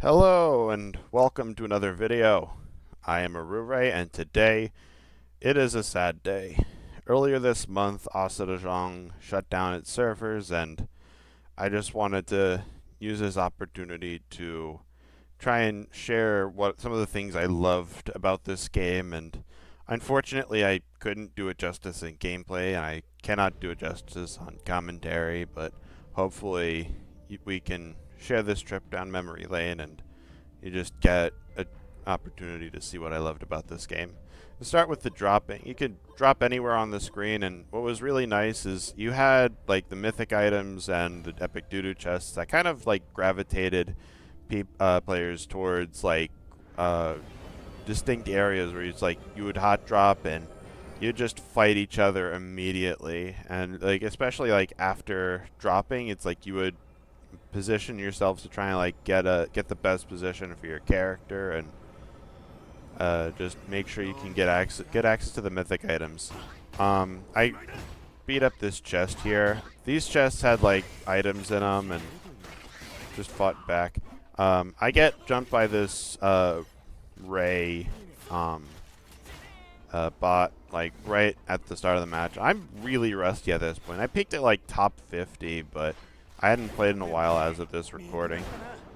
Hello and welcome to another video. I am Aru're and today it is a sad day. Earlier this month, Asurajang shut down its servers and I just wanted to use this opportunity to try and share what some of the things I loved about this game, and unfortunately I couldn't do it justice in gameplay and I cannot do it justice on commentary, but hopefully we can share this trip down memory lane and you just get an opportunity to see what I loved about this game. To start with the dropping, you could drop anywhere on the screen, and what was really nice is you had like the mythic items and the epic doo-doo chests that kind of like gravitated players towards like distinct areas where it's like you would hot drop and you just fight each other immediately, and like especially like after dropping, it's like you would position yourselves to try and like get the best position for your character, and just make sure you can get access to the mythic items. I beat up this chest here. These chests had like items in them, and just fought back. I get jumped by this Ray bot like right at the start of the match. I'm really rusty at this point. I peaked at like top 50, but I hadn't played in a while as of this recording.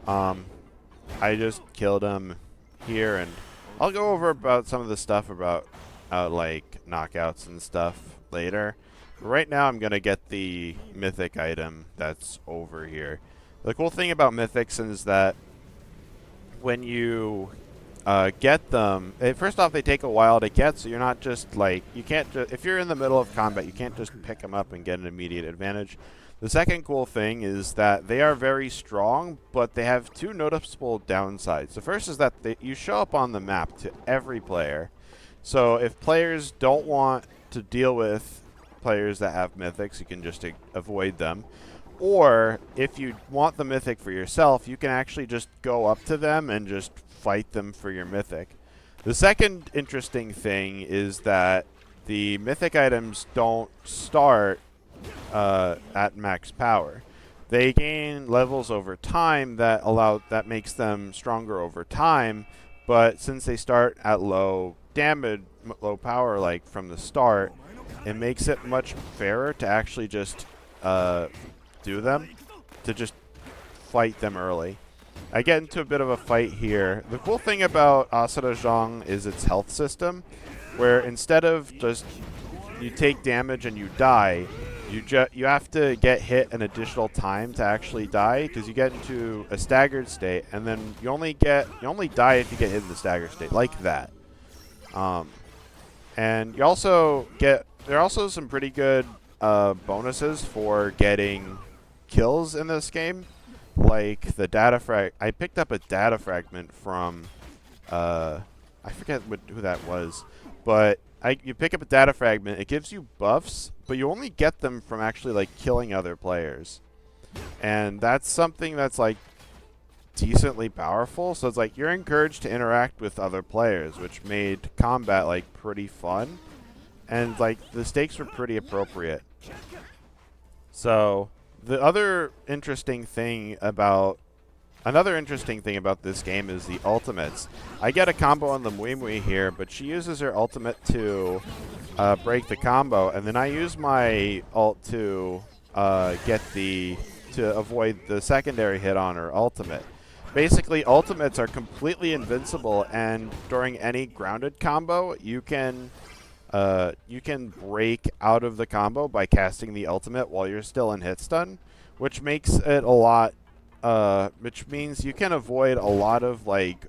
I just killed him here, and I'll go over about some of the stuff about like knockouts and stuff later. But right now I'm going to get the mythic item that's over here. The cool thing about mythics is that when you get them, first off, they take a while to get, so you're not just like, you can't if you're in the middle of combat, you can't just pick them up and get an immediate advantage. The second cool thing is that they are very strong, but they have two noticeable downsides. The first is that you show up on the map to every player. So if players don't want to deal with players that have mythics, you can just avoid them. Or if you want the mythic for yourself, you can actually just go up to them and just fight them for your mythic. The second interesting thing is that the mythic items don't start at max power. They gain levels over time that makes them stronger over time, but since they start at low damage, low power, like from the start, it makes it much fairer to actually just just fight them early. I get into a bit of a fight here. The cool thing about Asurajang is its health system, where instead of just you take damage and you die, you have to get hit an additional time to actually die, because you get into a staggered state, and then you only die if you get hit in the staggered state, like that. And you also there are also some pretty good bonuses for getting kills in this game, like the data frag. I picked up a data fragment from I forget who that was, but you pick up a data fragment. It gives you buffs, but you only get them from actually like killing other players, and that's something that's like decently powerful. So it's like you're encouraged to interact with other players, which made combat like pretty fun, and like the stakes were pretty appropriate. So another interesting thing about this game is the ultimates. I get a combo on the Mui Mui here, but she uses her ultimate to break the combo, and then I use my ult to avoid the secondary hit on her ultimate. Basically, ultimates are completely invincible, and during any grounded combo, you can break out of the combo by casting the ultimate while you're still in hit stun, which makes it which means you can avoid a lot of like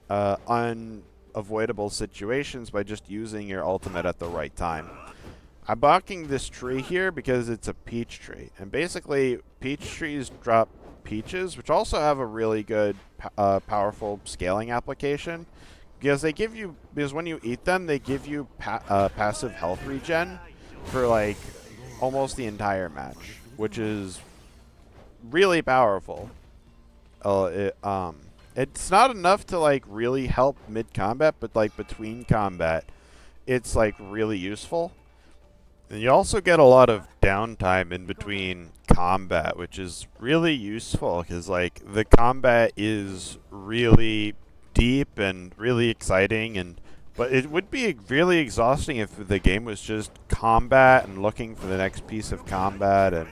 unavoidable situations by just using your ultimate at the right time. I'm blocking this tree here because it's a peach tree, and basically peach trees drop peaches, which also have a really good powerful scaling application, because when you eat them, they give you passive health regen for like almost the entire match, which is really powerful. It's not enough to like really help mid combat, but like between combat, it's like really useful. And you also get a lot of downtime in between combat, which is really useful because like the combat is really deep and really exciting, and but it would be really exhausting if the game was just combat and looking for the next piece of combat and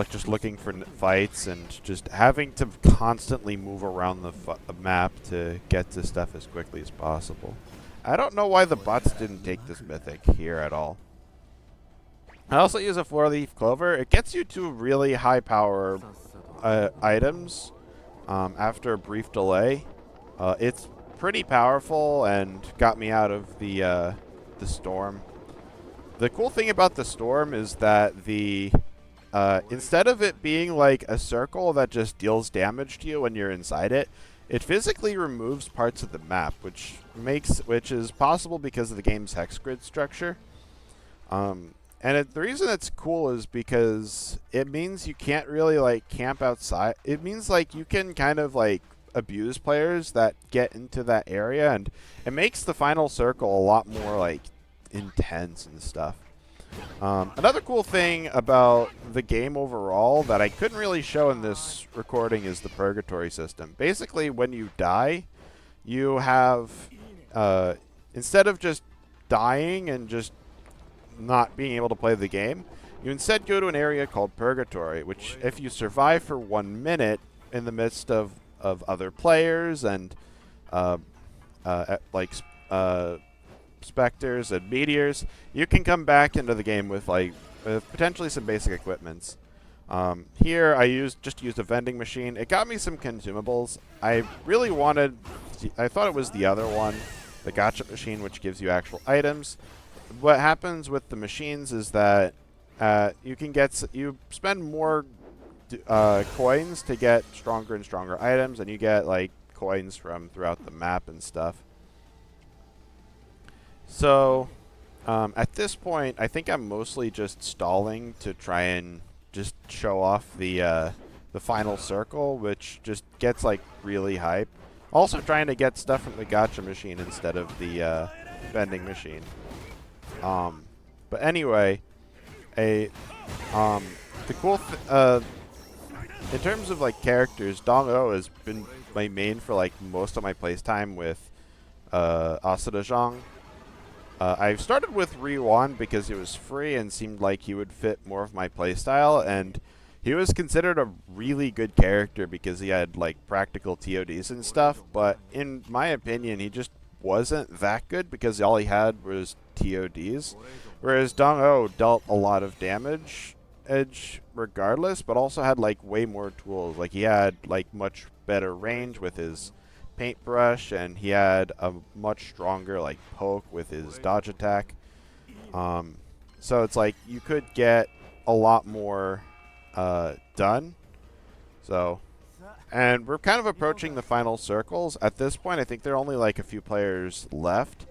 just looking for fights and just having to constantly move around the map to get to stuff as quickly as possible. I don't know why the bots didn't take this mythic here at all. I also use a 4-leaf clover. It gets you to really high power items after a brief delay. It's pretty powerful and got me out of the storm. The cool thing about the storm is that the instead of it being like a circle that just deals damage to you when you're inside it, it physically removes parts of the map, which is possible because of the game's hex grid structure. And the reason it's cool is because it means you can't really like camp outside. It means like you can kind of like abuse players that get into that area, and it makes the final circle a lot more like intense and stuff. Another cool thing about the game overall that I couldn't really show in this recording is the purgatory system. Basically, when you die, you have instead of just dying and just not being able to play the game, you instead go to an area called Purgatory, which if you survive for 1 minute in the midst of other players and specters and meteors, you can come back into the game with potentially some basic equipments. Here I just used a vending machine. It got me some consumables. I thought it was the other one, the gacha machine, which gives you actual items. What happens with the machines is that you spend more coins to get stronger and stronger items, and you get like coins from throughout the map and stuff. So at this point, I think I'm mostly just stalling to try and just show off the final circle, which just gets like really hype. Also trying to get stuff from the gacha machine instead of the vending machine. But anyway, the cool in terms of like characters, Dong-O has been my main for like most of my playtime with Asurajang. I've started with Riwan because it was free and seemed like he would fit more of my playstyle, and he was considered a really good character because he had like practical TODs and stuff, but in my opinion he just wasn't that good because all he had was TODs, whereas Dong-O dealt a lot of damage edge regardless, but also had like way more tools. Like he had like much better range with his paintbrush, and he had a much stronger like poke with his dodge attack. So it's like you could get a lot more done. So, and we're kind of approaching the final circles. At this point, I think there are only like a few players left.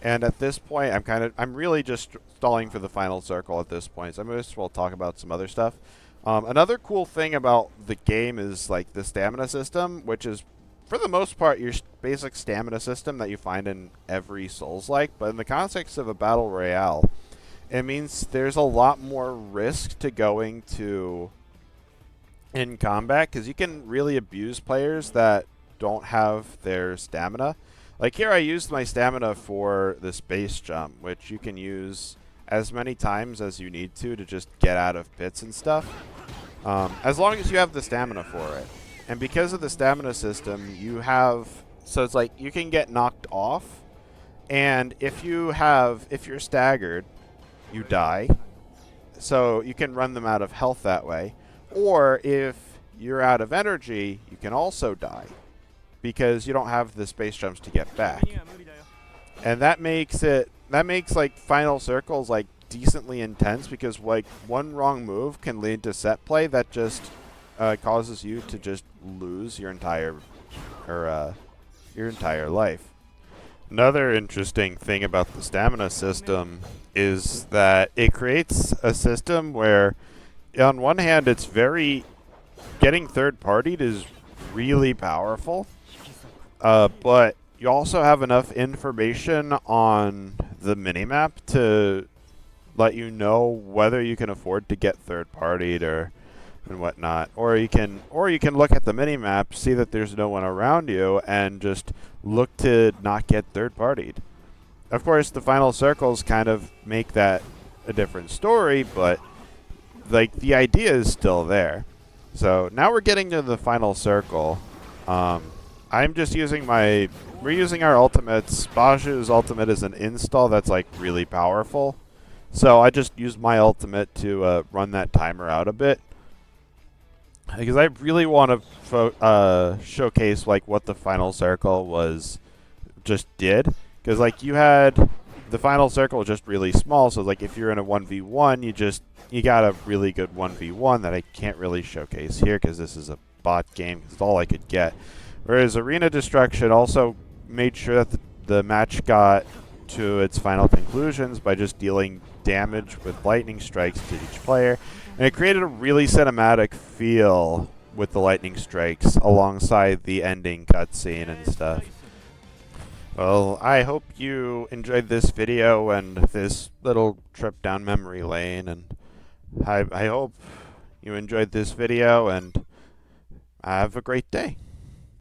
And at this point, I'm really just stalling for the final circle at this point. So I might as well talk about some other stuff. Another cool thing about the game is like the stamina system, which is for the most part your basic stamina system that you find in every Souls-like. But in the context of a battle royale, it means there's a lot more risk to going to in combat because you can really abuse players that don't have their stamina. Like here I used my stamina for the space jump, which you can use as many times as you need to just get out of pits and stuff, as long as you have the stamina for it. And because of the stamina system, so it's like you can get knocked off, and if you're staggered, you die. So you can run them out of health that way. Or if you're out of energy, you can also die, because you don't have the space jumps to get back. And that makes like final circles like decently intense, because like one wrong move can lead to set play that just causes you to just lose your entire life. Another interesting thing about the stamina system is that it creates a system where on one hand it's getting third-partied is really powerful. But you also have enough information on the minimap to let you know whether you can afford to get third-partied or and whatnot. Or you can look at the mini-map, see that there's no one around you, and just look to not get third-partied. Of course, the final circles kind of make that a different story, but like the idea is still there. So now we're getting to the final circle. I'm just using we're using our ultimates. Baju's ultimate is an install that's like really powerful. So I just used my ultimate to run that timer out a bit. Because I really want to showcase like what the final circle just did. Because like you had the final circle just really small, so like if you're in a 1v1, you got a really good 1v1 that I can't really showcase here because this is a bot game. It's all I could get. Whereas Arena Destruction also made sure that the match got to its final conclusions by just dealing damage with lightning strikes to each player. And it created a really cinematic feel with the lightning strikes alongside the ending cutscene and stuff. Well, I hope you enjoyed this video and this little trip down memory lane, and I hope you enjoyed this video and have a great day.